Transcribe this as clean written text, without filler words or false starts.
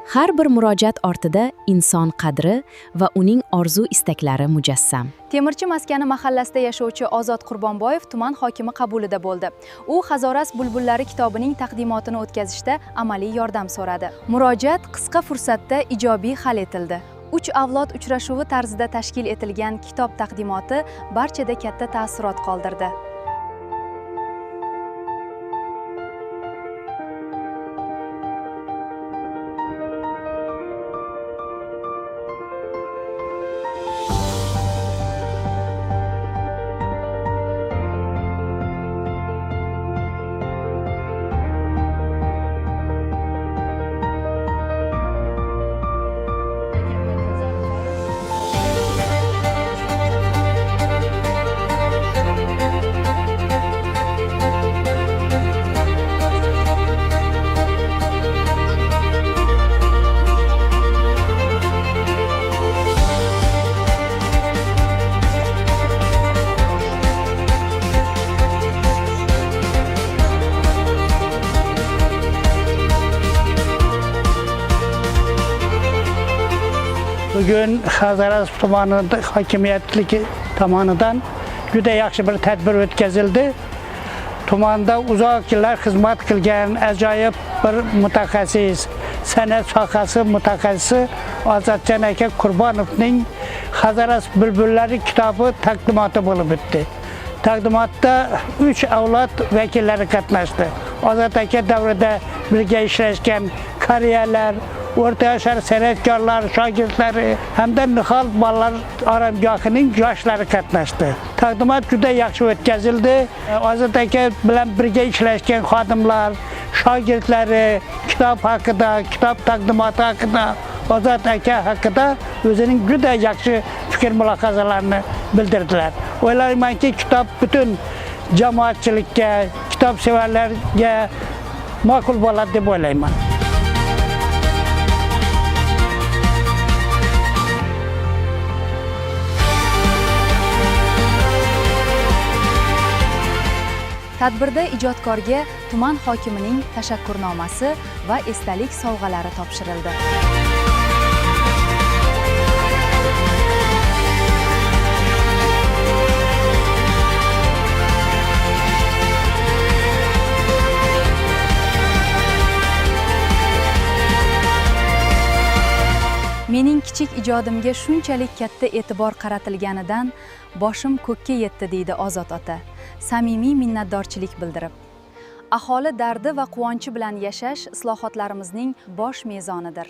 Har bir murojaat ortida inson qadri va uning orzu-istaklari mujassam. Temirchi maskani mahallasida yashovchi Ozod Qurbonboyev tuman hokimi qabulida bo'ldi. U Hazoras bulbullari kitobining taqdimotini o'tkazishda amaliy yordam so'radi. Murojaat qisqa fursatda ijobiy hal etildi. 3 avlod uchrashuvi tarzida tashkil etilgan kitob taqdimoti barchada katta taassurot qoldirdi. Bugün Hazaras tumanında hakimiyetliki tomonidan juda yaxshi bir tadbir o'tkazildi. Tumanda uzoq yillar xizmat qilgan ajoyib bir mutaxassis, san'at sohasi mutaxassisi Ozodjon aka Qurbonovning Hazaras bulbullari kitobi taqdimoti bo'lib o'tdi. Taqdimotda 3 avlod vakillari qatnashdi. Ozod aka davrida birga ishlashgan qariyalar, o'rta yoshlar san'atkorlar, shogirdlari hamda nihol bolalar oromgohining yoshlari qatnashdi. Taqdimot juda yaxshi o'tkazildi. Ozod aka bilan birga ishlashgan xodimlar, shogirdlari kitob haqida, kitob taqdimoti haqida, Ozod aka haqida o'zining juda yaxshi fikr mulohazalarini bildirdilar. O'ylaymanki, kitob butun jamoatchilikka, kitob sevarlarga ma'qul bo'ladi deb o'ylayman. Tadbirda ijodkorga tuman hokimining tashakkurnomasi va esdalik sovg'alari topshirildi. Mening kichik ijodimga shunchalik katta e'tibor qaratilganidan boshim ko'kka yetdi, deydi Ozod ota, samimiy minnatdorchilik bildirib. Aholi dardi va quvonchi bilan yashash islohotlarimizning bosh mezonidir.